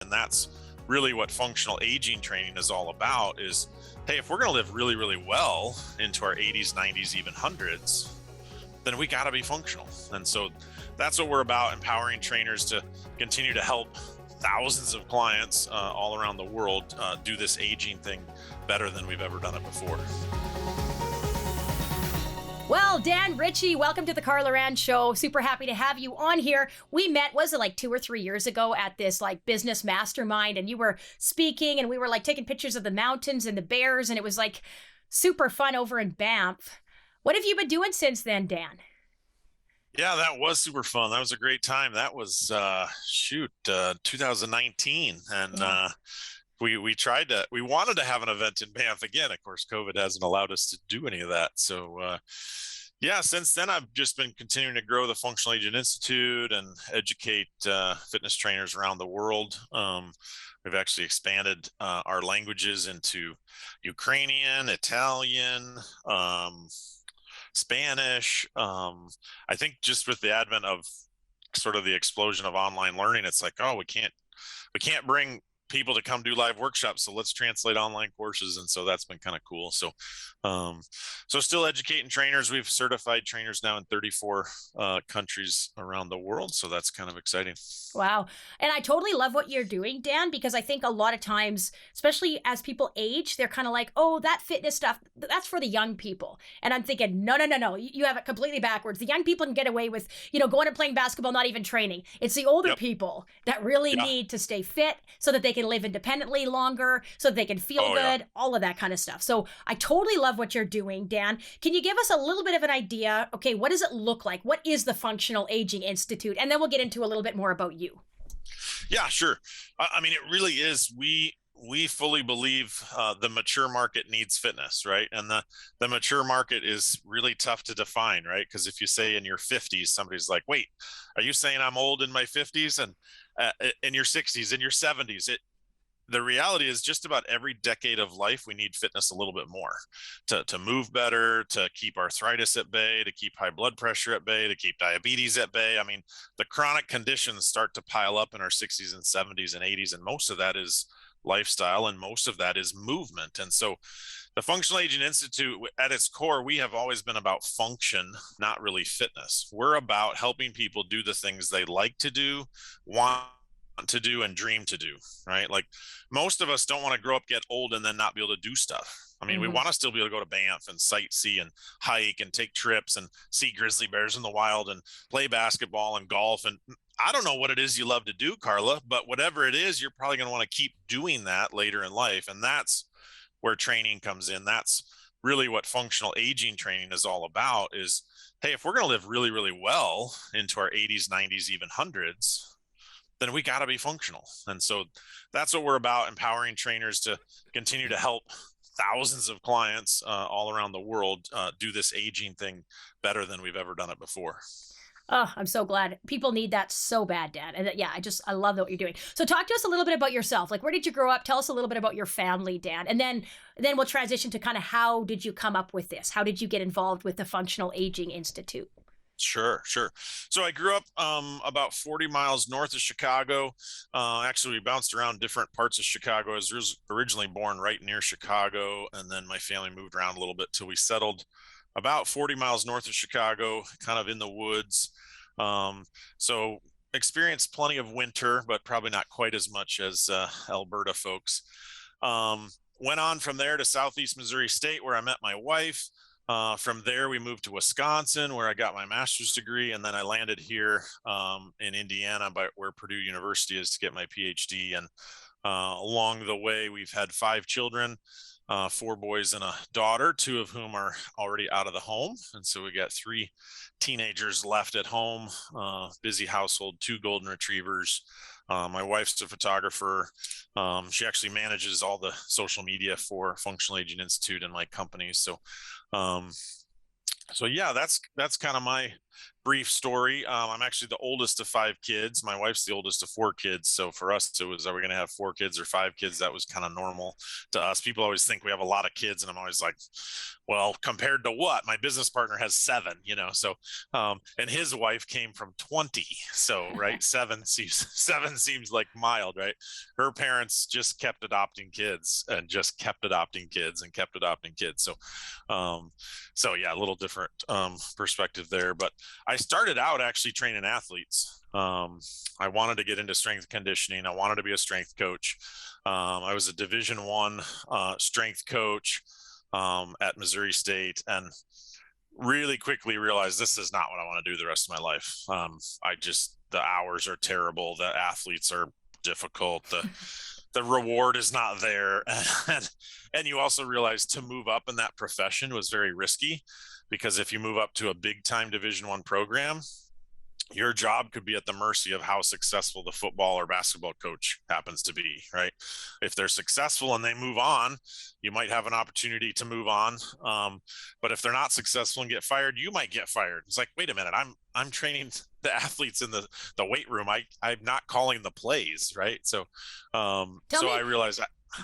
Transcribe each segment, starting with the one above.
And that's really what functional aging training is all about is, hey, if we're going to live really, really well into our 80s, 90s, even hundreds, then we got to be functional. And so that's what we're about, empowering trainers to continue to help thousands of clients all around the world do this aging thing better than we've ever done it before. Well, Dan Ritchie, welcome to the Carla Rand Show. Super happy to have you on here. We met, was it like 2 or 3 years ago at this like business mastermind, and you were speaking and we were like taking pictures of the mountains and the bears, and it was like super fun over in Banff. What have you been doing since then, Dan? Yeah, that was super fun. That was a great time. That was 2019, and Yeah. we wanted to have an event in Banff again. Of course, COVID hasn't allowed us to do any of that. So yeah, since then I've just been continuing to grow the Functional Agent Institute and educate fitness trainers around the world. We've actually expanded our languages into Ukrainian, Italian, Spanish. I think just with the advent of sort of the explosion of online learning, it's like, oh, we can't bring people to come do live workshops, so let's translate online courses. And so that's been kind of cool. So still educating trainers. We've certified trainers now in 34 countries around the world, so that's kind of exciting. Wow. And I totally love what you're doing, Dan, because I think a lot of times, especially as people age, they're kind of like, oh, that fitness stuff, that's for the young people. And I'm thinking, no. You have it completely backwards. The young people can get away with, going and playing basketball, not even training. It's the older Yep. people that really Yeah. need to stay fit so that they can live independently longer, so that they can feel good, all of that kind of stuff. So I totally love what you're doing, Dan. Can you give us a little bit of an idea? Okay, what does it look like? What is the Functional Aging Institute? And then we'll get into a little bit more about you. Yeah, sure. I mean, it really is. We fully believe the mature market needs fitness, right? And the mature market is really tough to define, right? Because if you say in your 50s, somebody's like, wait, are you saying I'm old in my 50s? And in your 60s, in your 70s? The reality is just about every decade of life, we need fitness a little bit more to move better, to keep arthritis at bay, to keep high blood pressure at bay, to keep diabetes at bay. I mean, the chronic conditions start to pile up in our 60s and 70s and 80s, and most of that is lifestyle and most of that is movement. And so the Functional Aging Institute, at its core, we have always been about function, not really fitness. We're about helping people do the things they like to do, want to do, and dream to do, right? Like most of us don't want to grow up, get old, and then not be able to do stuff. I mean, we want to still be able to go to Banff and sightsee and hike and take trips and see grizzly bears in the wild and play basketball and golf. And I don't know what it is you love to do, Carla, but whatever it is, you're probably going to want to keep doing that later in life. And that's where training comes in. That's really what functional aging training is all about is, hey, if we're going to live really, really well into our 80s, 90s, even hundreds, then we got to be functional. And so that's what we're about, empowering trainers to continue to help thousands of clients all around the world do this aging thing better than we've ever done it before. Oh, I'm so glad. People need that so bad, Dan. And yeah, I love what you're doing. So talk to us a little bit about yourself. Like, where did you grow up? Tell us a little bit about your family, Dan. And then we'll transition to kind of how did you come up with this? How did you get involved with the Functional Aging Institute? Sure. So I grew up about 40 miles north of Chicago. Actually, we bounced around different parts of Chicago. I was originally born right near Chicago, and then my family moved around a little bit till we settled about 40 miles north of Chicago, kind of in the woods. So experienced plenty of winter, but probably not quite as much as Alberta folks. Went on from there to Southeast Missouri State, where I met my wife. From there, we moved to Wisconsin, where I got my master's degree, and then I landed here in Indiana, where Purdue University is, to get my PhD. And along the way, we've had 5 children, 4 boys and a daughter, 2 of whom are already out of the home. And so we got 3 teenagers left at home, busy household, 2 golden retrievers. My wife's a photographer. She actually manages all the social media for Functional Aging Institute and my company. So yeah, that's kind of my brief story. I'm actually the oldest of five kids. My wife's the oldest of four kids. So for us, it was, are we going to have four kids or five kids? That was kind of normal to us. People always think we have a lot of kids. And I'm always like, well, compared to what? My business partner has seven, so, and his wife came from 20. So, right. Seven seems like mild, right? Her parents just kept adopting kids and just kept adopting kids and kept adopting kids. So yeah, a little different perspective there. But I started out actually training athletes. I wanted to get into strength conditioning. I wanted to be a strength coach. I was a Division I strength coach at Missouri State, and really quickly realized this is not what I want to do the rest of my life. The hours are terrible. The athletes are difficult. The reward is not there. And you also realize to move up in that profession was very risky, because if you move up to a big time Division I program, your job could be at the mercy of how successful the football or basketball coach happens to be, right? If they're successful and they move on, you might have an opportunity to move on. But if they're not successful and get fired, you might get fired. It's like, wait a minute, I'm training the athletes in the weight room. I'm not calling the plays, right? So I realized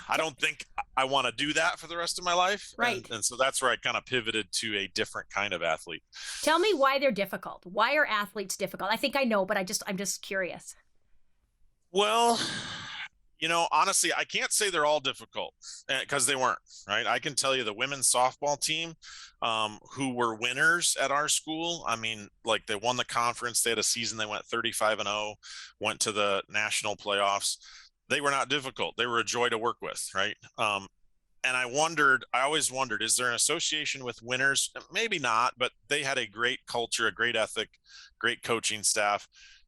I don't think I want to do that for the rest of my life. Right. And so that's where I kind of pivoted to a different kind of athlete. Tell me why they're difficult. Why are athletes difficult? I think I know, but I'm just curious. Well, honestly, I can't say they're all difficult, because they weren't, right? I can tell you the women's softball team, who were winners at our school. I mean, like, they won the conference. They had a season. They went 35-0, went to the national playoffs. They were not difficult. They were a joy to work with, right? And I always wondered, is there an association with winners? Maybe not, but they had a great culture, a great ethic, great coaching staff,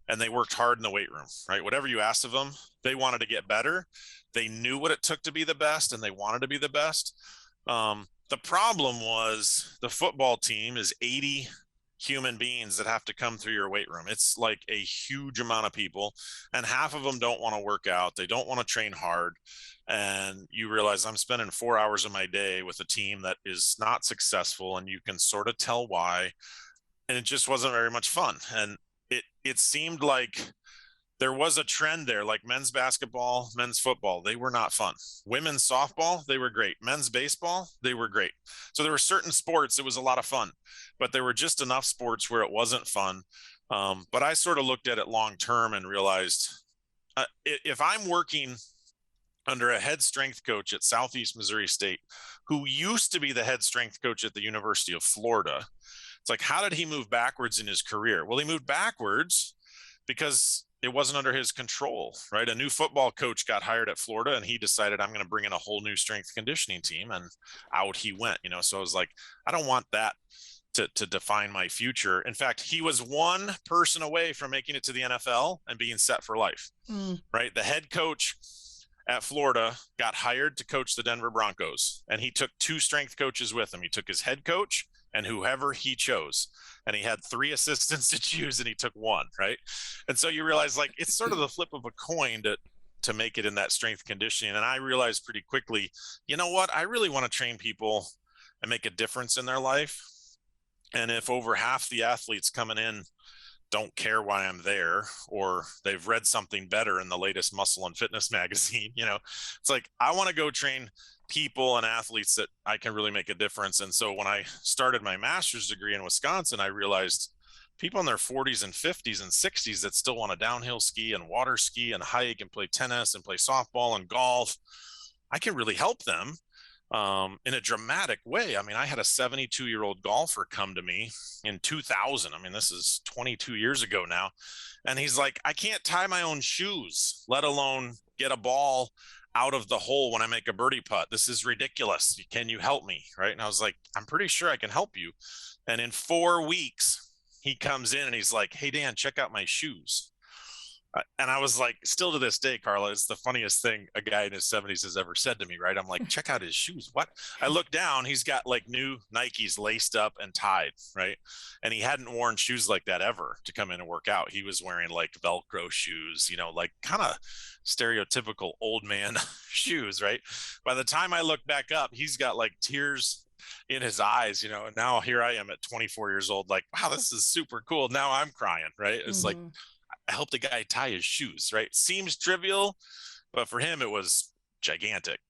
and they worked hard in the weight room, right? Whatever you asked of them, they wanted to get better. They knew what it took to be the best, and they wanted to be the best. The problem was the football team is 80 human beings that have to come through your weight room. It's like a huge amount of people, and half of them don't want to work out. They don't want to train hard. And you realize I'm spending 4 hours of my day with a team that is not successful, and you can sort of tell why. And it just wasn't very much fun. And it seemed like there was a trend there, like men's basketball, men's football, they were not fun. Women's softball, they were great. Men's baseball, they were great. So there were certain sports, it was a lot of fun, but there were just enough sports where it wasn't fun. But I sort of looked at it long term and realized, if I'm working under a head strength coach at Southeast Missouri State, who used to be the head strength coach at the University of Florida, it's like, how did he move backwards in his career? Well, he moved backwards because it wasn't under his control, right? A new football coach got hired at Florida, and he decided, I'm going to bring in a whole new strength conditioning team, and out he went, So I was like, I don't want that to define my future. In fact, he was one person away from making it to the NFL and being set for life, right? The head coach at Florida got hired to coach the Denver Broncos, and he took two strength coaches with him. He took his head coach and whoever he chose, and he had three assistants to choose, and he took one, right? And so you realize, like, it's sort of the flip of a coin to make it in that strength conditioning. And I realized pretty quickly, you know what? I really want to train people and make a difference in their life. And if over half the athletes coming in don't care why I'm there, or they've read something better in the latest Muscle and Fitness magazine, it's like, I want to go train people and athletes that I can really make a difference. And so when I started my master's degree in Wisconsin, I realized people in their 40s and 50s and 60s that still want to downhill ski and water ski and hike and play tennis and play softball and golf, I can really help them in a dramatic way. I mean, I had a 72-year-old golfer come to me in 2000. I mean, this is 22 years ago now. And he's like, I can't tie my own shoes, let alone get a ball out of the hole when I make a birdie putt. This is ridiculous. Can you help me? Right. And I was like, I'm pretty sure I can help you. And in 4 weeks, he comes in and he's like, hey, Dan, check out my shoes. And I was like, still to this day, Carla, it's the funniest thing a guy in his 70s has ever said to me, right? I'm like, check out his shoes. What? I look down, he's got like new Nikes laced up and tied, right? And he hadn't worn shoes like that ever to come in and work out. He was wearing like Velcro shoes, like kind of stereotypical old man shoes, right? By the time I look back up, he's got like tears in his eyes, and now here I am at 24 years old, like, wow, this is super cool. Now I'm crying, right? It's like, Mm-hmm. I helped a guy tie his shoes, right? Seems trivial, but for him, it was gigantic.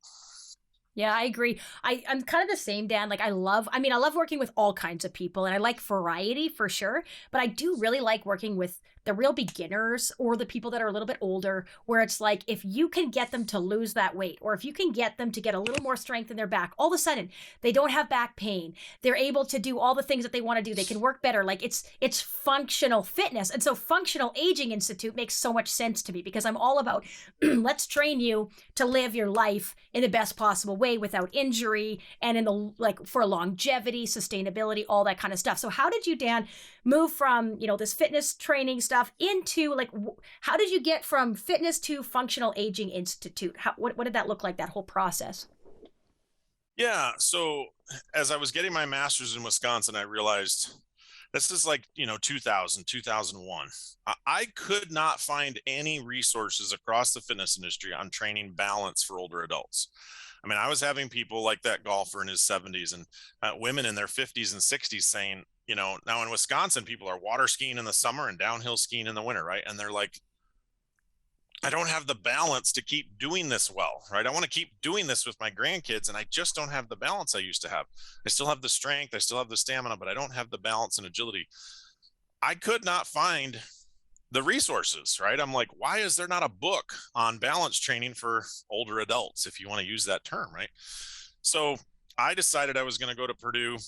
Yeah, I agree. I'm kind of the same, Dan. Like I love working with all kinds of people and I like variety for sure, but I do really like working with the real beginners or the people that are a little bit older, where it's like if you can get them to lose that weight or if you can get them to get a little more strength in their back, all of a sudden they don't have back pain. They're able to do all the things that they want to do. They can work better. Like it's functional fitness. And so Functional Aging Institute makes so much sense to me because I'm all about let's train you to live your life in the best possible way without injury and in the like for longevity, sustainability, all that kind of stuff. So how did you, Dan, move from, this fitness training stuff into like how did you get from fitness to Functional Aging Institute? What did that look like, that whole process? Yeah. So as I was getting my master's in Wisconsin, I realized this is like, 2000, 2001. I could not find any resources across the fitness industry on training balance for older adults. I mean, I was having people like that golfer in his 70s and women in their 50s and 60s saying, now in Wisconsin, people are water skiing in the summer and downhill skiing in the winter, right? And they're like, I don't have the balance to keep doing this well, right? I want to keep doing this with my grandkids, and I just don't have the balance I used to have. I still have the strength, I still have the stamina, but I don't have the balance and agility. I could not find the resources, right? I'm like, why is there not a book on balance training for older adults, if you want to use that term, right? So I decided I was going to go to Purdue,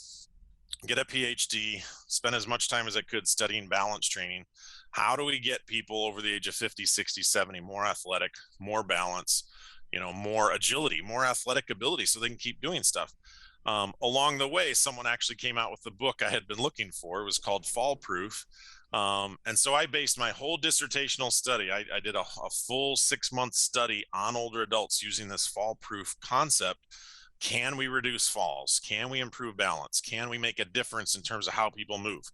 get a PhD, spend as much time as I could studying balance training. How do we get people over the age of 50, 60, 70 more athletic, more balance, more agility, more athletic ability so they can keep doing stuff? Along the way, someone actually came out with the book I had been looking for. It was called Fall Proof. And so I based my whole dissertational study. I did a full 6-month study on older adults using this fall proof concept. Can we reduce falls? Can we improve balance? Can we make a difference in terms of how people move?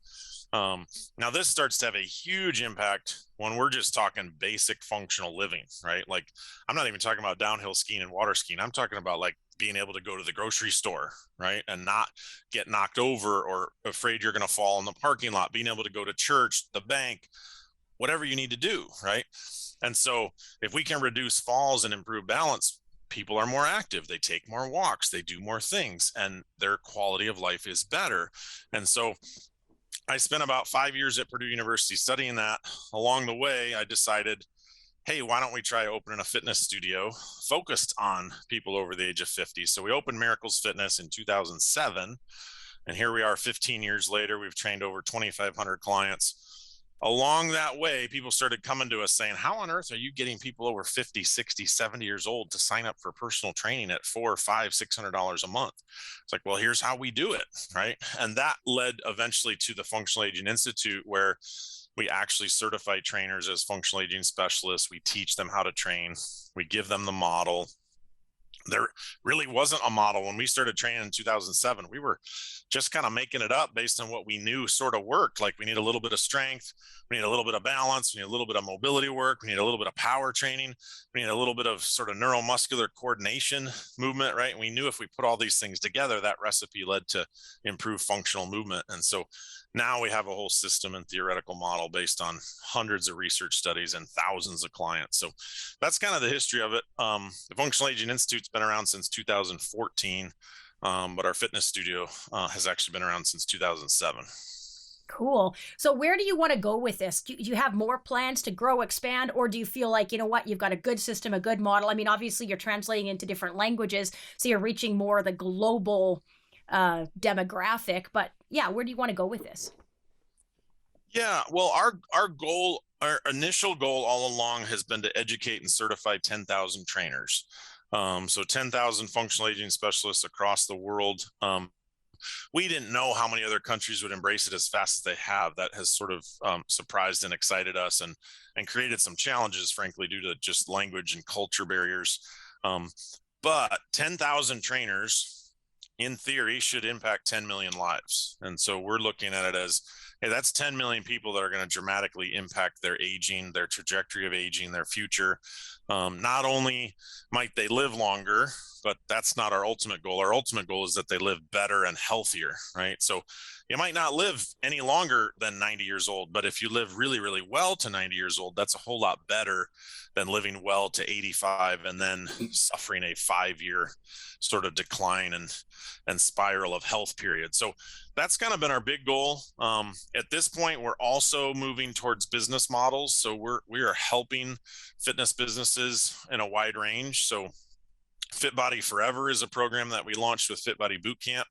Now, this starts to have a huge impact when we're just talking basic functional living, right? Like, I'm not even talking about downhill skiing and water skiing. I'm talking about like being able to go to the grocery store, right? And not get knocked over or afraid you're going to fall in the parking lot, being able to go to church, the bank, whatever you need to do, right? And so if we can reduce falls and improve balance, people are more active, they take more walks, they do more things, and their quality of life is better. And so I spent about 5 years at Purdue University studying that. Along the way, I decided, hey, why don't we try opening a fitness studio focused on people over the age of 50? So we opened Miracles Fitness in 2007. And here we are 15 years later. We've trained over 2,500 clients. Along that way, people started coming to us saying, how on earth are you getting people over 50, 60, 70 years old to sign up for personal training at $400, $500, $600 a month? It's like, well, here's how we do it, right? And that led eventually to the Functional Aging Institute, where we actually certify trainers as functional aging specialists. We teach them how to train. We give them the model. There really wasn't a model when we started training in 2007. We were just kind of making it up based on what we knew sort of worked. Like, we need a little bit of strength, we need a little bit of balance, we need a little bit of mobility work, we need a little bit of power training, we need a little bit of sort of neuromuscular coordination movement, right? And we knew if we put all these things together, that recipe led to improved functional movement. And so now we have a whole system and theoretical model based on hundreds of research studies and thousands of clients. So that's kind of the history of it. The Functional Aging Institute's been around since 2014, but our fitness studio has actually been around since 2007. Cool. So where do you want to go with this? Do you have more plans to grow, expand, or do you feel like, you know what, you've got a good system, a good model? I mean, obviously you're translating into different languages, so you're reaching more of the global demographic, but yeah, where do you want to go with this? Yeah, well, our initial goal all along has been to educate and certify 10,000 trainers. So 10,000 functional aging specialists across the world. we didn't know how many other countries would embrace it as fast as they have. That has sort of surprised and excited us, and created some challenges, frankly, due to just language and culture barriers. Um, but 10,000 trainers, in theory, should impact 10 million lives. And so we're looking at it as, hey, that's 10 million people that are going to dramatically impact their aging, their trajectory of aging, their future. Not only might they live longer, but that's not our ultimate goal. Our ultimate goal is that they live better and healthier, right? So you might not live any longer than 90 years old, but if you live really, really well to 90 years old, that's a whole lot better than living well to 85 and then suffering a 5-year sort of decline and spiral of health period. So that's kind of been our big goal. At this point, we're also moving towards business models. So we are helping fitness businesses in a wide range. So Fit Body Forever is a program that we launched with Fit Body Bootcamp.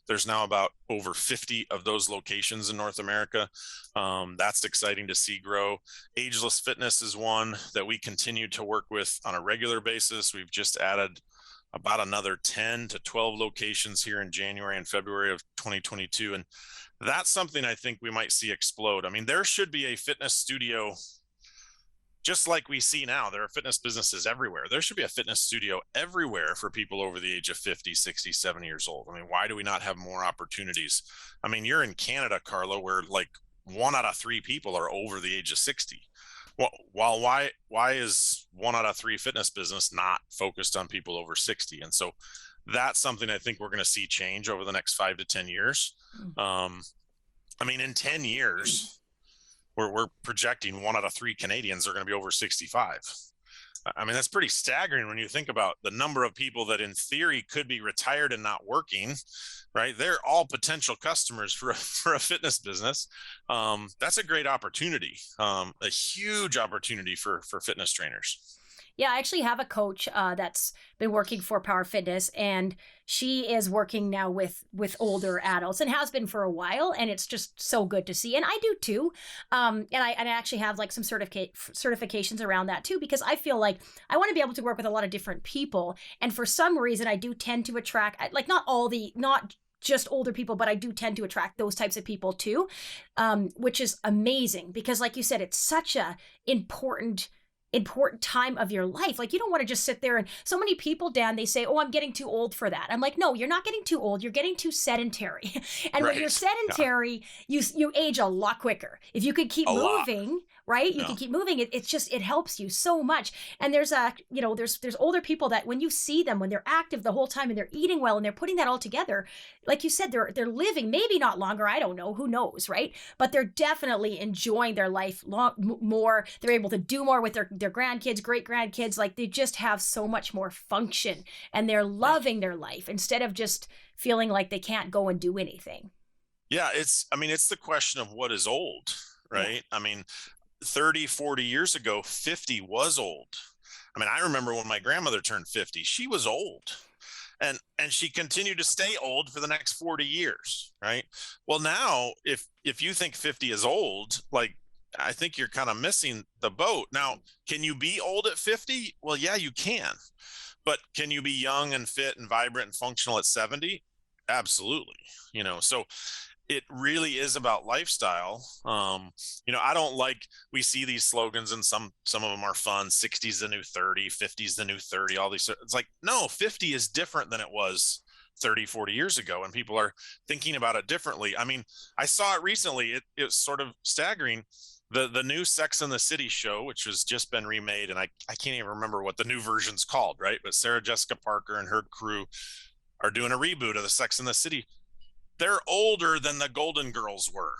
There's now about over 50 of those locations in North America. That's exciting to see grow. Ageless Fitness is one that we continue to work with on a regular basis. We've just added about another 10 to 12 locations here in January and February of 2022. And that's something I think we might see explode. I mean, there should be a fitness studio just like we see now. There are fitness businesses everywhere. There should be a fitness studio everywhere for people over the age of 50, 60, 70 years old. I mean, why do we not have more opportunities? I mean, you're in Canada, Carla, where like 1 out of 3 people are over the age of 60. Well, why is 1 out of 3 fitness business not focused on people over 60? And so that's something I think we're going to see change over the next 5 to 10 years. I mean, in 10 years, we're projecting 1 out of 3 Canadians are going to be over 65. I mean, that's pretty staggering when you think about the number of people that in theory could be retired and not working, right? They're all potential customers for a fitness business. That's a great opportunity, a huge opportunity for fitness trainers. Yeah, I actually have a coach that's been working for Power Fitness, and she is working now with older adults and has been for a while, and it's just so good to see. And I do too. And I actually have like some certifications around that too, because I feel like I want to be able to work with a lot of different people. And for some reason, I do tend to attract, like, not just older people, but I do tend to attract those types of people too, which is amazing because, like you said, it's such a important time of your life. Like, you don't want to just sit there, and so many people, Dan, they say, oh, I'm getting too old for that. I'm like, no, you're not getting too old. You're getting too sedentary. And when you're sedentary, you age a lot quicker. If you could keep moving, right? You can keep moving. It helps you so much. And there's older people that when you see them, when they're active the whole time and they're eating well and they're putting that all together, like you said, they're living maybe not longer. I don't know, who knows, right? But they're definitely enjoying their life more. They're able to do more with their grandkids, great grandkids. Like, they just have so much more function, and they're loving their life instead of just feeling like they can't go and do anything. Yeah, it's the question of what is old, right? Yeah. I mean, 30, 40 years ago, 50 was old. I mean, I remember when my grandmother turned 50, she was old. And she continued to stay old for the next 40 years, right? Well, now, if you think 50 is old, like, I think you're kind of missing the boat. Now, can you be old at 50? Well, yeah, you can. But can you be young and fit and vibrant and functional at 70? Absolutely. So it really is about lifestyle. I don't like, we see these slogans and some of them are fun. 60 is the new 30, 50 is the new 30, all these. It's like, no, 50 is different than it was 30, 40 years ago. And people are thinking about it differently. I mean, I saw it recently. It was sort of staggering. The new Sex and the City show, which has just been remade, and I can't even remember what the new version's called, right? But Sarah Jessica Parker and her crew are doing a reboot of the Sex and the City. They're older than the Golden Girls were,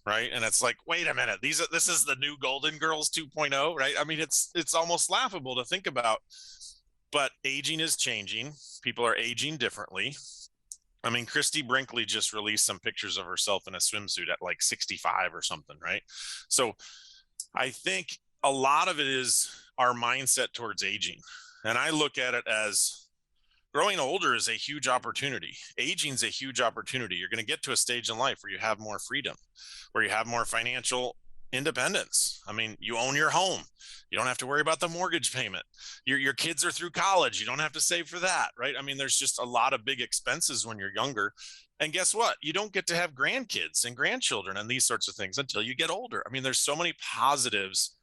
right? And it's like, wait a minute, this is the new Golden Girls 2.0, right? I mean, it's almost laughable to think about, but aging is changing. People are aging differently. I mean, Christy Brinkley just released some pictures of herself in a swimsuit at like 65 or something, right? So I think a lot of it is our mindset towards aging. And I look at it as growing older is a huge opportunity. Aging is a huge opportunity. You're going to get to a stage in life where you have more freedom, where you have more financial independence. I mean, you own your home. You don't have to worry about the mortgage payment. Your kids are through college. You don't have to save for that, right? I mean, there's just a lot of big expenses when you're younger. And guess what? You don't get to have grandkids and grandchildren and these sorts of things until you get older. I mean, there's so many positives.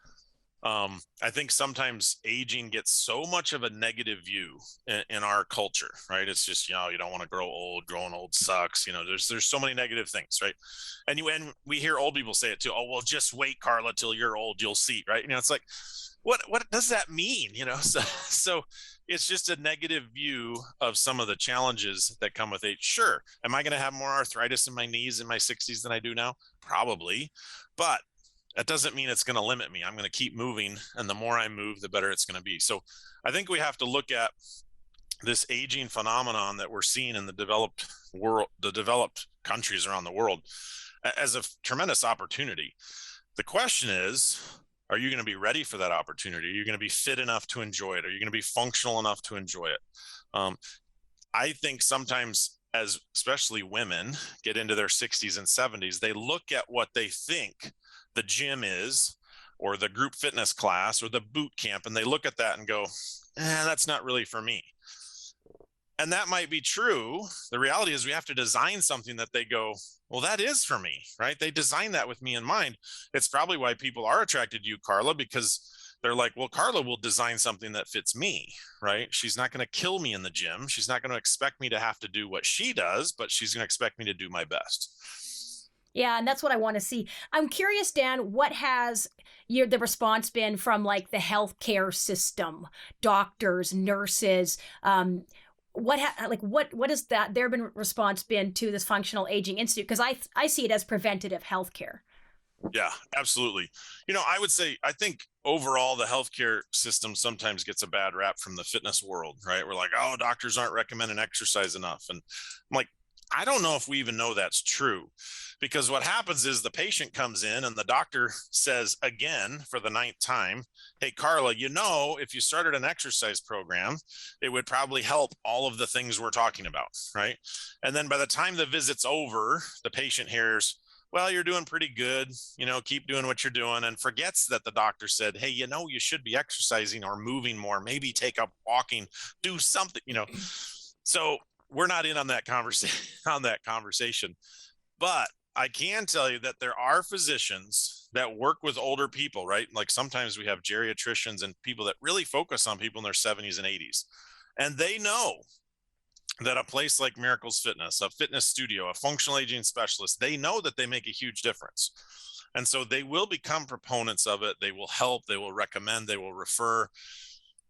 I think sometimes aging gets so much of a negative view in our culture, right? It's just, you don't want to grow old. Growing old sucks. There's so many negative things, right? And we hear old people say it too. Oh, well, just wait, Carla, till you're old, you'll see, right? It's like, what does that mean? So it's just a negative view of some of the challenges that come with age. Sure, am I going to have more arthritis in my knees in my 60s than I do now? Probably, but that doesn't mean it's going to limit me. I'm going to keep moving, and the more I move, the better it's going to be. So I think we have to look at this aging phenomenon that we're seeing in the developed world, the developed countries around the world, as a tremendous opportunity. The question is, are you going to be ready for that opportunity? Are you going to be fit enough to enjoy it? Are you going to be functional enough to enjoy it? I think sometimes, as especially women get into their 60s and 70s, they look at what they think the gym is, or the group fitness class, or the boot camp, and they look at that and go, that's not really for me. And that might be true. The reality is we have to design something that they go, well, that is for me, right? They design that with me in mind. It's probably why people are attracted to you, Carla, because they're like, well, Carla will design something that fits me, right? She's not going to kill me in the gym. She's not going to expect me to have to do what she does, but she's going to expect me to do my best. Yeah, and that's what I want to see. I'm curious, Dan, what has the response been from like the healthcare system, doctors, nurses? What is that? Their been response been to this Functional Aging Institute? Because I see it as preventative healthcare. Yeah, absolutely. I would say, I think overall the healthcare system sometimes gets a bad rap from the fitness world, right? We're like, oh, doctors aren't recommending exercise enough. And I'm like, I don't know if we even know that's true, because what happens is the patient comes in and the doctor says again for the 9th time, hey, Carla, if you started an exercise program, it would probably help all of the things we're talking about, right? And then by the time the visit's over, the patient hears, well, you're doing pretty good, keep doing what you're doing, and forgets that the doctor said, hey, you should be exercising or moving more, maybe take up walking, do something, So we're not in on that conversation, but I can tell you that there are physicians that work with older people, right? Like sometimes we have geriatricians and people that really focus on people in their 70s and 80s. And they know that a place like Miracles Fitness, a fitness studio, a functional aging specialist, they know that they make a huge difference. And so they will become proponents of it. They will help, they will recommend, they will refer.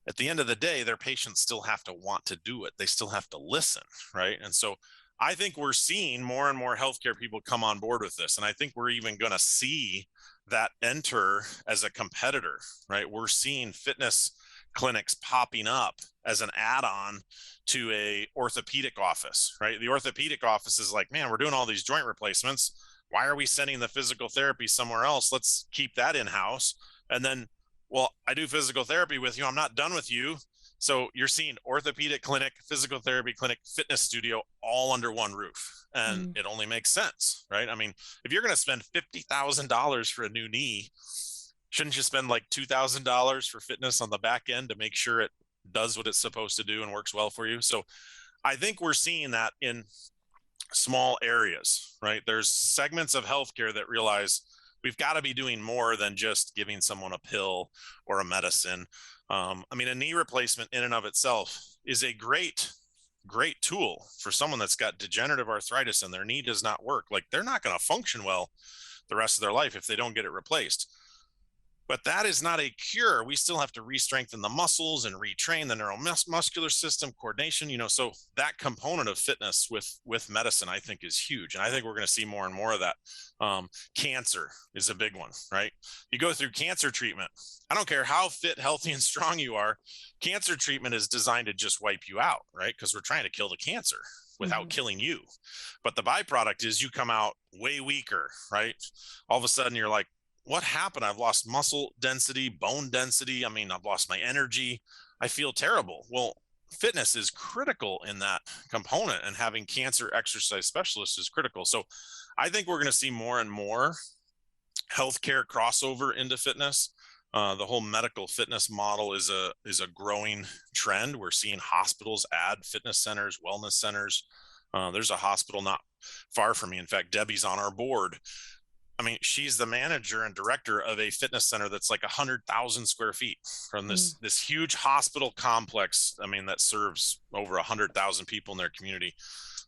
At the end of the day, their patients still have to want to do it. They still have to listen, right? And so I think we're seeing more and more healthcare people come on board with this. And I think we're even going to see that enter as a competitor, right? We're seeing fitness clinics popping up as an add-on to a orthopedic office, right? The orthopedic office is like, man, we're doing all these joint replacements. Why are we sending the physical therapy somewhere else? Let's keep that in-house. And then, well, I do physical therapy with you. I'm not done with you. So you're seeing orthopedic clinic, physical therapy clinic, fitness studio, all under one roof. And it only makes sense, right? I mean, if you're going to spend $50,000 for a new knee, shouldn't you spend like $2,000 for fitness on the back end to make sure it does what it's supposed to do and works well for you? So I think we're seeing that in small areas, right? There's segments of healthcare that realize we've got to be doing more than just giving someone a pill or a medicine. I mean, a knee replacement in and of itself is a great tool for someone that's got degenerative arthritis and their knee does not work. Like, they're not going to function well the rest of their life if they don't get it replaced. But that is not a cure. We still have to re-strengthen the muscles and retrain the neuromuscular system, coordination, so that component of fitness with medicine, I think, is huge. And I think we're going to see more and more of that. Cancer is a big one, right? You go through cancer treatment. I don't care how fit, healthy, and strong you are. Cancer treatment is designed to just wipe you out, right? Because we're trying to kill the cancer without killing you. But the byproduct is you come out way weaker, right? All of a sudden you're like, what happened? I've lost muscle density, bone density. I mean, I've lost my energy. I feel terrible. Well, fitness is critical in that component, and having cancer exercise specialists is critical. So I think we're going to see more and more healthcare crossover into fitness. The whole medical fitness model is a growing trend. We're seeing hospitals add fitness centers, wellness centers. There's a hospital not far from me. In fact, Debbie's on our board. I mean, she's the manager and director of a fitness center that's like 100,000 square feet from Mm. this huge hospital complex. I mean, that serves over 100,000 people in their community.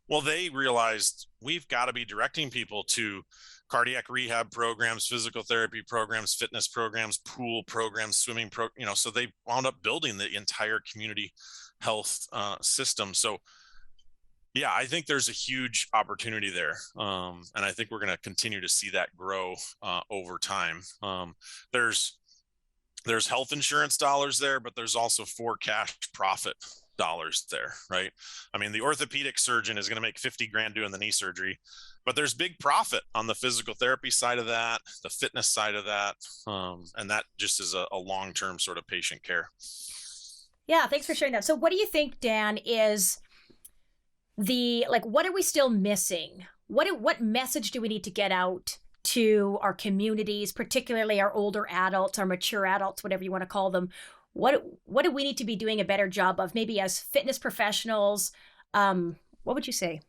Well, they realized we've got to be directing people to cardiac rehab programs, physical therapy programs, fitness programs, pool programs, swimming so they wound up building the entire community health system. So yeah, I think there's a huge opportunity there. And I think we're going to continue to see that grow over time. There's there's health insurance dollars there, but there's also for cash profit dollars there, right? I mean, the orthopedic surgeon is going to make 50 grand doing the knee surgery, but there's big profit on the physical therapy side of that, the fitness side of that. And that just is a long-term sort of patient care. Yeah, thanks for sharing that. So what do you think, Dan, is what are we still missing? What message do we need to get out to our communities, particularly our older adults, our mature adults, whatever you want to call them? What do we need to be doing a better job of, maybe as fitness professionals? What would you say?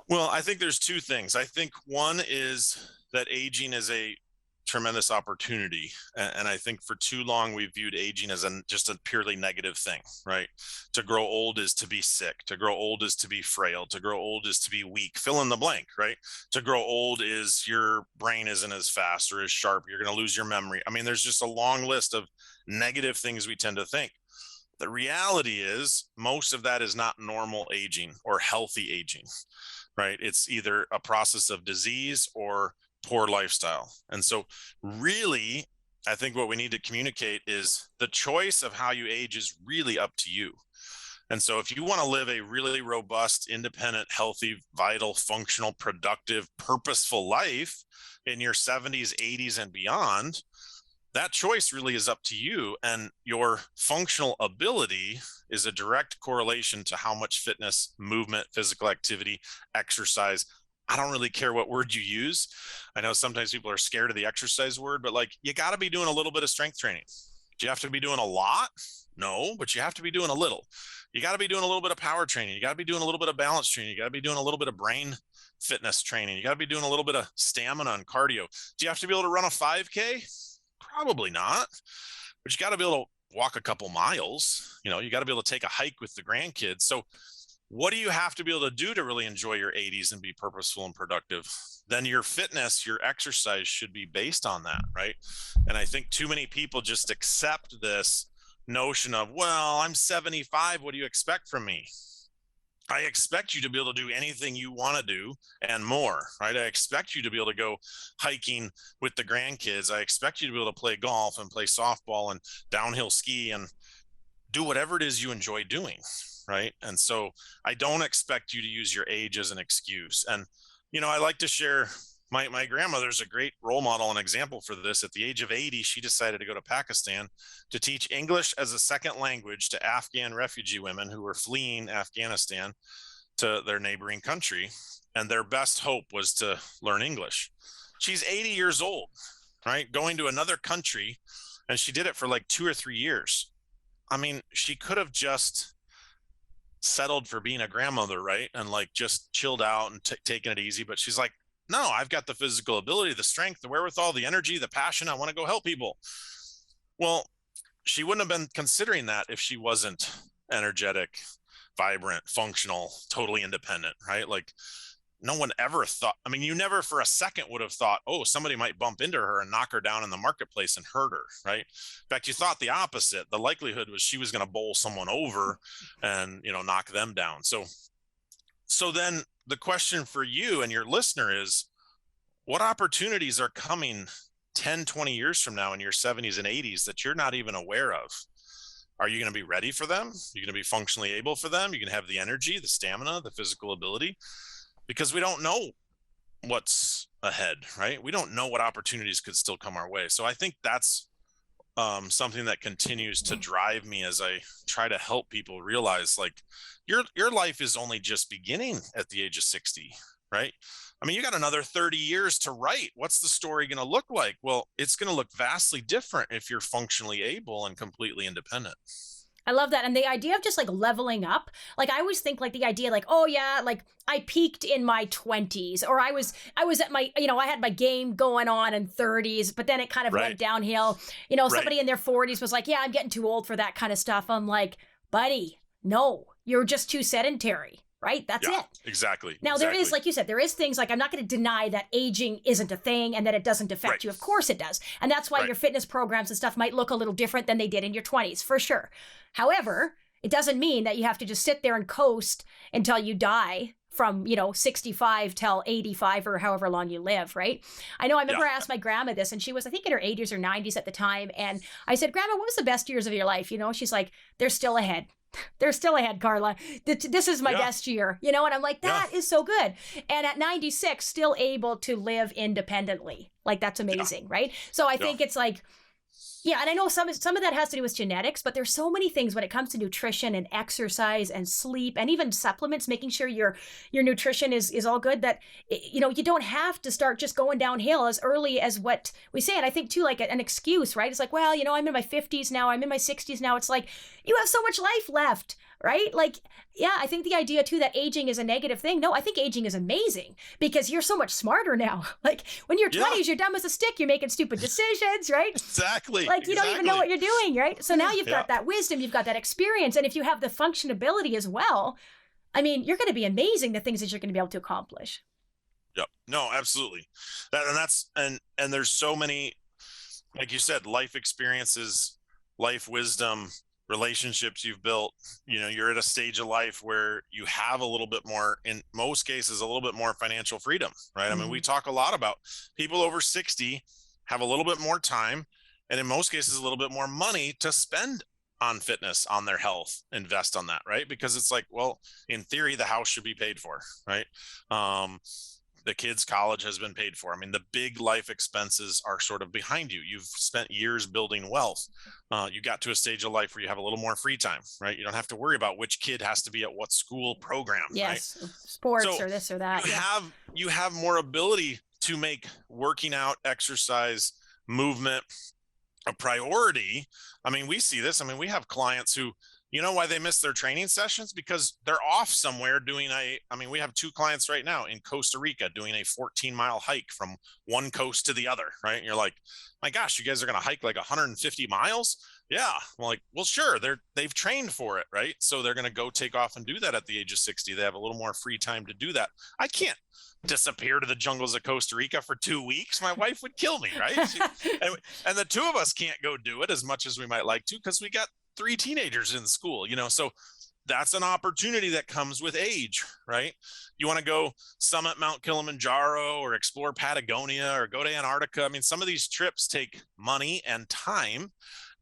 Well, I think there's two things. I think one is that aging is a tremendous opportunity. And I think for too long we've viewed aging as just a purely negative thing, right? To grow old is to be sick. To grow old is to be frail. To grow old is to be weak. Fill in the blank, right? To grow old is your brain isn't as fast or as sharp. You're going to lose your memory. I mean, there's just a long list of negative things we tend to think. The reality is most of that is not normal aging or healthy aging, right? It's either a process of disease or poor lifestyle. And so really, I think what we need to communicate is the choice of how you age is really up to you. And so if you want to live a really robust, independent, healthy, vital, functional, productive, purposeful life in your 70s, 80s, and beyond, that choice really is up to you. And your functional ability is a direct correlation to how much fitness, movement, physical activity, exercise. I don't really care what word you use. I know sometimes people are scared of the exercise word, but like, you got to be doing a little bit of strength training. Do you have to be doing a lot? No, but you have to be doing a little. You got to be doing a little bit of power training. You got to be doing a little bit of balance training. You got to be doing a little bit of brain fitness training. You got to be doing a little bit of stamina and cardio. Do you have to be able to run a 5K? Probably not, but you got to be able to walk a couple miles. You got to be able to take a hike with the grandkids. So what do you have to be able to do to really enjoy your 80s and be purposeful and productive? Then your fitness, your exercise should be based on that, right? And I think too many people just accept this notion of, well, I'm 75. What do you expect from me? I expect you to be able to do anything you want to do and more, right? I expect you to be able to go hiking with the grandkids. I expect you to be able to play golf and play softball and downhill ski and do whatever it is you enjoy doing, right? And so I don't expect you to use your age as an excuse. And, I like to share my grandmother's a great role model and example for this. At the age of 80, she decided to go to Pakistan to teach English as a second language to Afghan refugee women who were fleeing Afghanistan to their neighboring country. And their best hope was to learn English. She's 80 years old, right? Going to another country. And she did it for like 2 or 3 years. I mean, she could have just settled for being a grandmother, right? And like just chilled out and taken it easy. But she's like, no, I've got the physical ability, the strength, the wherewithal, the energy, the passion. I want to go help people. Well, she wouldn't have been considering that if she wasn't energetic, vibrant, functional, totally independent, right? Like no one ever thought, I mean, you never for a second would have thought, oh, somebody might bump into her and knock her down in the marketplace and hurt her, right? In fact, you thought the opposite. The likelihood was she was going to bowl someone over and, knock them down. So then the question for you and your listener is, what opportunities are coming 10, 20 years from now in your 70s and 80s that you're not even aware of? Are you going to be ready for them? You're going to be functionally able for them? You're going to have the energy, the stamina, the physical ability? Because we don't know what's ahead, right? We don't know what opportunities could still come our way. So I think that's something that continues to drive me as I try to help people realize like your life is only just beginning at the age of 60. right? I mean, you got another 30 years to write. What's the story going to look like? Well, it's going to look vastly different if you're functionally able and completely independent. I love that. And the idea of just like leveling up, like I always think like the idea like, oh yeah, like I peaked in my 20s or I was at my, I had my game going on in 30s, but then it kind of went Right. downhill. Right. Somebody in their 40s was like, yeah, I'm getting too old for that kind of stuff. I'm like, buddy, no, you're just too sedentary, right? That's Yeah, it. exactly. Now, there is, Exactly. like you said, there is things like I'm not going to deny that aging isn't a thing and that it doesn't Right. affect you. Of course it does. And that's why Right. your fitness programs and stuff might look a little different than they did in your 20s, for sure. However, it doesn't mean that you have to just sit there and coast until you die from 65 till 85 or however long you live, right? I know I remember Yeah. I asked my grandma this and she was I think in her 80s or 90s at the time, and I said, Grandma, what was the best years of your life? She's like, they're still ahead. They're still ahead, Carla. This is my Yeah. best year, and I'm like, Yeah. that is so good. And at 96, still able to live independently. Like, that's Yeah. amazing, right? So I Yeah. think it's like, yeah, and I know some of that has to do with genetics, but there's so many things when it comes to nutrition and exercise and sleep and even supplements, making sure your nutrition is all good, that you don't have to start just going downhill as early as what we say. And I think too, like an excuse, right? It's like, well, I'm in my 50s now, I'm in my 60s now. It's like you have so much life left, right? Like, yeah, I think the idea too that aging is a negative thing. No, I think aging is amazing because you're so much smarter now. Like when you're Yeah. 20s, you're dumb as a stick. You're making stupid decisions, right? Exactly. Like you don't even know what you're doing, right? So now you've Yeah. got that wisdom, you've got that experience, and if you have the functionability as well, I mean, you're going to be amazing, the things that you're going to be able to accomplish. Yep. No, absolutely. And there's so many, like you said, life experiences, life wisdom, relationships you've built. You're at a stage of life where you have a little bit more, in most cases, a little bit more financial freedom, right? I mean, we talk a lot about people over 60 have a little bit more time, and in most cases, a little bit more money to spend on fitness, on their health, invest on that, right? Because it's like, well, in theory, the house should be paid for, right? The kids' college has been paid for. I mean, the big life expenses are sort of behind you. You've spent years building wealth. You got to a stage of life where you have a little more free time, right? You don't have to worry about which kid has to be at what school program, Yes, right? sports So or this or that. you Yeah. have you have more ability to make working out, exercise, movement a priority. I mean, we see this. I mean, we have clients who, why they miss their training sessions? Because they're off somewhere we have two clients right now in Costa Rica doing a 14-mile hike from one coast to the other, right? And you're like, my gosh, you guys are going to hike like 150 miles? Yeah. Well, sure. They've trained for it, right? So they're going to go take off and do that at the age of 60. They have a little more free time to do that. I can't disappear to the jungles of Costa Rica for 2 weeks. My wife would kill me, right? And the two of us can't go do it as much as we might like to because we got 3 teenagers in school, so that's an opportunity that comes with age, right? You want to go summit Mount Kilimanjaro or explore Patagonia or go to Antarctica. I mean, some of these trips take money and time,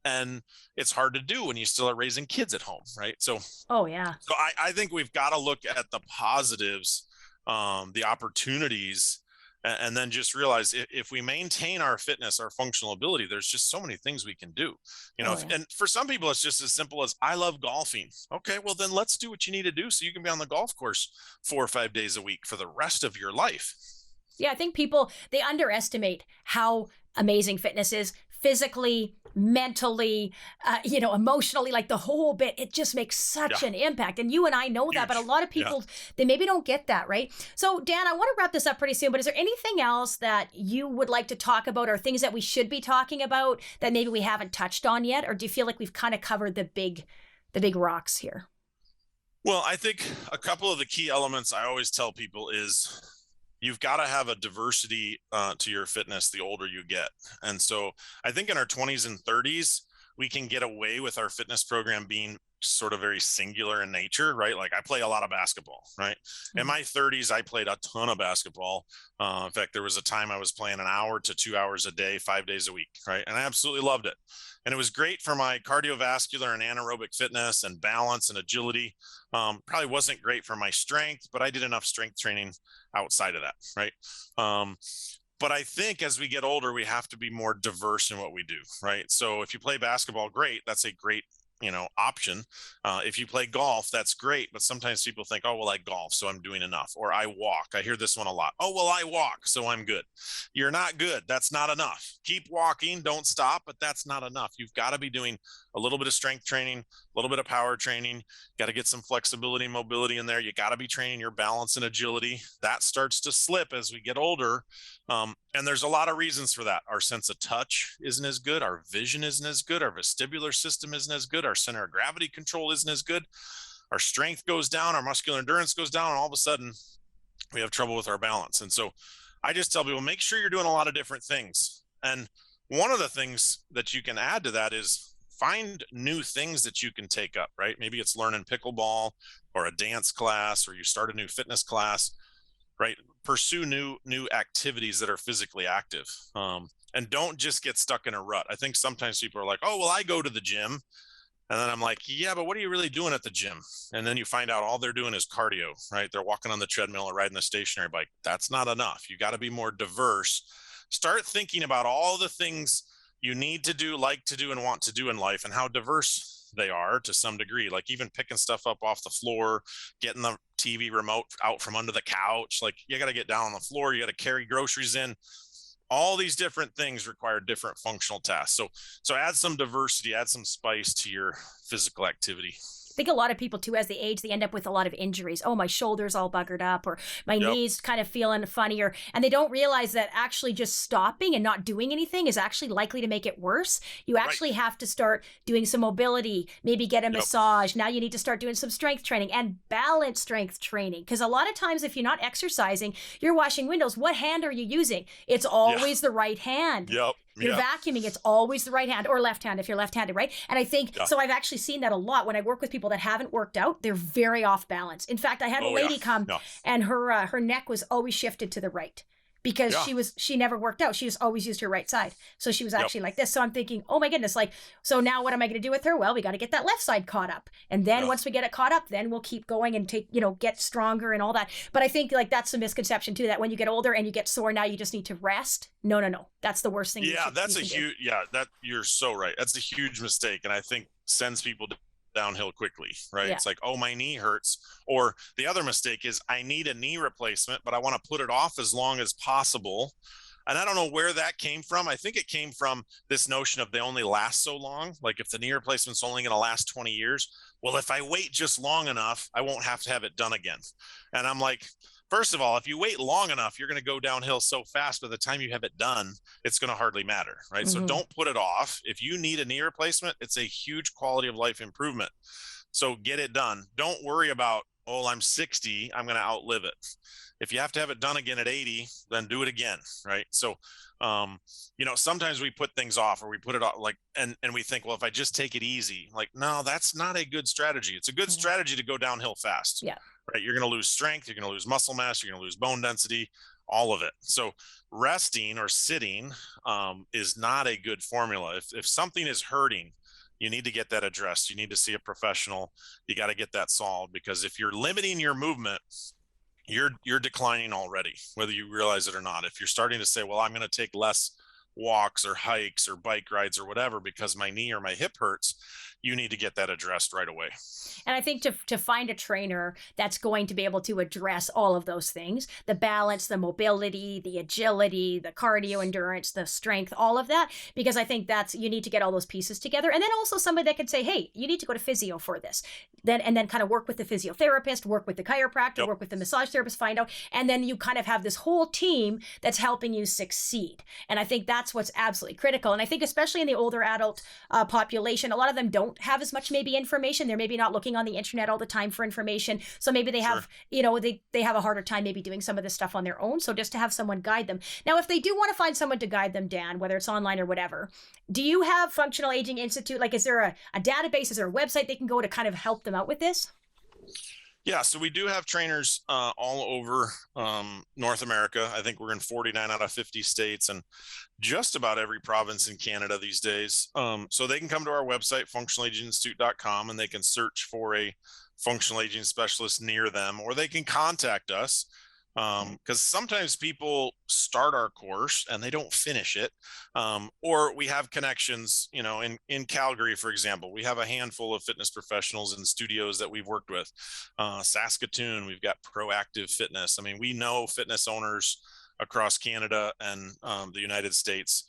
and it's hard to do when you still are raising kids at home, right? So Oh yeah. I think we've got to look at the positives, the opportunities, and then just realize if we maintain our fitness, our functional ability, there's just so many things we can do. Oh yeah. And for some people, it's just as simple as I love golfing. Okay, well then let's do what you need to do so you can be on the golf course 4 or 5 days a week for the rest of your life. Yeah, I think people, they underestimate how amazing fitness is physically, mentally, emotionally, like the whole bit. It just makes such an impact. And you and I know that, but a lot of people, they maybe don't get that, right? So Dan, I want to wrap this up pretty soon, but is there anything else that you would like to talk about or things that we should be talking about that maybe we haven't touched on yet? Or do you feel like we've kind of covered the big rocks here? Well, I think a couple of the key elements I always tell people is you've got to have a diversity to your fitness the older you get. And so I think in our 20s and 30s, we can get away with our fitness program being sort of very singular in nature, right? Like I play a lot of basketball, right? In my 30s, I played a ton of basketball. In fact, there was a time I was playing 1 hour to 2 hours a day, 5 days a week, right? And I absolutely loved it. And it was great for my cardiovascular and anaerobic fitness and balance and agility. Probably wasn't great for my strength, but I did enough strength training outside of that, right? But I think as we get older, we have to be more diverse in what we do, right? So if you play basketball, great. That's a great option. If you play golf, that's great, but sometimes people think, oh, well, I golf, so I'm doing enough. Or I walk. I hear this one a lot. Oh, well, I walk, so I'm good. You're not good. That's not enough. Keep walking, don't stop, but that's not enough. You've got to be doing a little bit of strength training, a little bit of power training. Got to get some flexibility and mobility in there. You got to be training your balance and agility. That starts to slip as we get older. And there's a lot of reasons for that. Our sense of touch isn't as good. Our vision isn't as good. Our vestibular system isn't as good. Our center of gravity control isn't as good. Our strength goes down. Our muscular endurance goes down. And all of a sudden, we have trouble with our balance. And so I just tell people, make sure you're doing a lot of different things. And one of the things that you can add to that is find new things that you can take up, right? Maybe it's learning pickleball or a dance class, or you start a new fitness class, right? Pursue new activities that are physically active. And don't just get stuck in a rut. I think sometimes people are like, oh, well, I go to the gym. And then I'm like, yeah, but what are you really doing at the gym? And then you find out all they're doing is cardio, right? They're walking on the treadmill or riding the stationary bike. That's not enough. You got to be more diverse. Start thinking about all the things you need to do, like to do, and want to do in life, and how diverse they are to some degree. Like even picking stuff up off the floor, getting the TV remote out from under the couch. Like you got to get down on the floor. You got to carry groceries in. All these different things require different functional tasks. So add some diversity, add some spice to your physical activity. I think a lot of people too, as they age, they end up with a lot of injuries. Oh, my shoulder's all buggered up, or my knees kind of feeling funnier. And they don't realize that actually just stopping and not doing anything is actually likely to make it worse. You actually have to start doing some mobility, maybe get a massage. Now you need to start doing some strength training and balance strength training. Because a lot of times if you're not exercising, you're washing windows. What hand are you using? It's always the right hand. You're vacuuming, it's always the right hand, or left hand if you're left-handed, right? And I think, so I've actually seen that a lot when I work with people that haven't worked out. They're very off balance. In fact, I had a lady come and her neck was always shifted to the right because she never worked out. She just always used her right side. So she was actually like this. So I'm thinking, oh my goodness, like, so now what am I going to do with her? Well, we got to get that left side caught up. And then once we get it caught up, then we'll keep going and take, get stronger and all that. But I think like that's a misconception too, that when you get older and you get sore, now you just need to rest. No. That's the worst thing. That's a huge, that you're so right. That's a huge mistake. And I think sends people downhill quickly, right? It's like, oh, my knee hurts. Or the other mistake is I need a knee replacement, but I want to put it off as long as possible. And I don't know where that came from. I think it came from this notion of they only last so long. Like if the knee replacement's only going to last 20 years, well, if I wait just long enough, I won't have to have it done again. And I'm like, first of all, if you wait long enough, you're going to go downhill so fast. By the time you have it done, it's going to hardly matter, right? So don't put it off. If you need a knee replacement, it's a huge quality of life improvement. So get it done. Don't worry about, oh, I'm 60, I'm going to outlive it. If you have to have it done again at 80, then do it again, right? So, sometimes we put things off, or we put it off, like, and we think, well, if I just take it easy, like, no, that's not a good strategy. It's a good strategy to go downhill fast. Right? You're going to lose strength. You're going to lose muscle mass. You're going to lose bone density, all of it. So resting or sitting is not a good formula. If something is hurting, you need to get that addressed. You need to see a professional. You got to get that solved, because if you're limiting your movement, you're declining already, whether you realize it or not. If you're starting to say, well, I'm going to take less walks or hikes or bike rides or whatever because my knee or my hip hurts, you need to get that addressed right away. And I think to find a trainer that's going to be able to address all of those things, the balance, the mobility, the agility, the cardio endurance, the strength, all of that, because I think you need to get all those pieces together. And then also somebody that can say, hey, you need to go to physio for this. Then kind of work with the physiotherapist, work with the chiropractor, work with the massage therapist, find out. And then you kind of have this whole team that's helping you succeed. And I think that's what's absolutely critical. And I think especially in the older adult population, a lot of them don't have as much maybe information. They're maybe not looking on the internet all the time for information. So maybe they have, they have a harder time maybe doing some of this stuff on their own. So just to have someone guide them. Now, if they do want to find someone to guide them, Dan, whether it's online or whatever, do you have Functional Aging Institute? Like, is there a database? Is there a website they can go to kind of help them out with this? Yeah, so we do have trainers all over North America. I think we're in 49 out of 50 states and just about every province in Canada these days. So they can come to our website, functionalaginginstitute.com, and they can search for a functional aging specialist near them, or they can contact us. Because sometimes people start our course and they don't finish it. Or we have connections, in Calgary, for example, we have a handful of fitness professionals in studios that we've worked with. Saskatoon, we've got Proactive Fitness. I mean, we know fitness owners across Canada and the United States,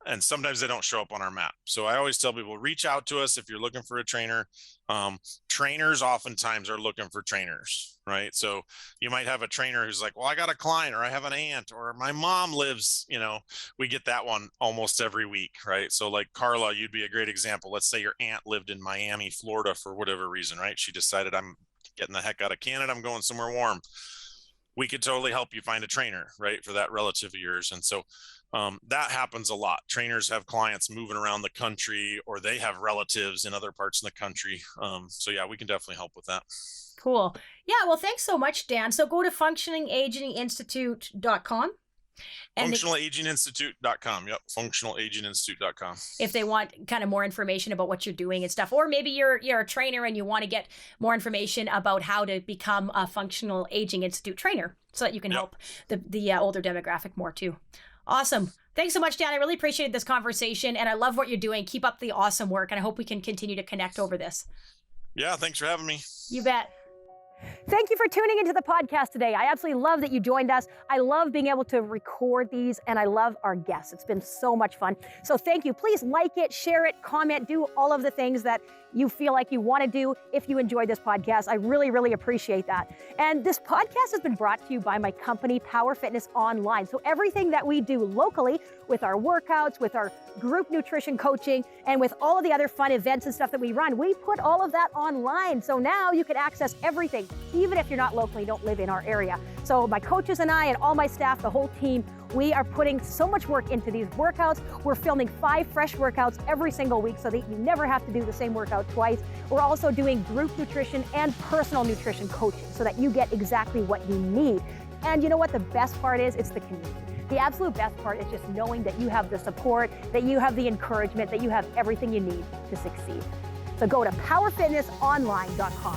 and sometimes they don't show up on our map. So I always tell people, reach out to us if you're looking for a trainer. Trainers oftentimes are looking for trainers, right? So you might have a trainer who's like, well, I got a client, or I have an aunt, or my mom lives, we get that one almost every week, right? So like Carla, you'd be a great example. Let's say your aunt lived in Miami, Florida for whatever reason, right? She decided, I'm getting the heck out of Canada, I'm going somewhere warm. We could totally help you find a trainer, right, for that relative of yours. And so that happens a lot. Trainers have clients moving around the country, or they have relatives in other parts of the country. So yeah, we can definitely help with that. Cool. Yeah, well, thanks so much, Dan. So go to functioningaginginstitute.com. Functionalaginginstitute.com. Yep. Functionalaginginstitute.com. If they want kind of more information about what you're doing and stuff, or maybe you're a trainer and you want to get more information about how to become a Functional Aging Institute trainer so that you can help the older demographic more too. Awesome. Thanks so much, Dan. I really appreciated this conversation, and I love what you're doing. Keep up the awesome work, and I hope we can continue to connect over this. Yeah, thanks for having me. You bet. Thank you for tuning into the podcast today. I absolutely love that you joined us. I love being able to record these, and I love our guests. It's been so much fun. So thank you. Please like it, share it, comment, do all of the things that you feel like you want to do if you enjoyed this podcast. I really, really appreciate that. And this podcast has been brought to you by my company, Power Fitness Online. So everything that we do locally with our workouts, with our group nutrition coaching, and with all of the other fun events and stuff that we run, we put all of that online. So now you can access everything, even if you're not locally, don't live in our area. So my coaches and I and all my staff, the whole team, we are putting so much work into these workouts. We're filming 5 fresh workouts every single week so that you never have to do the same workout twice. We're also doing group nutrition and personal nutrition coaching so that you get exactly what you need. And you know what the best part is? It's the community. The absolute best part is just knowing that you have the support, that you have the encouragement, that you have everything you need to succeed. So go to powerfitnessonline.com.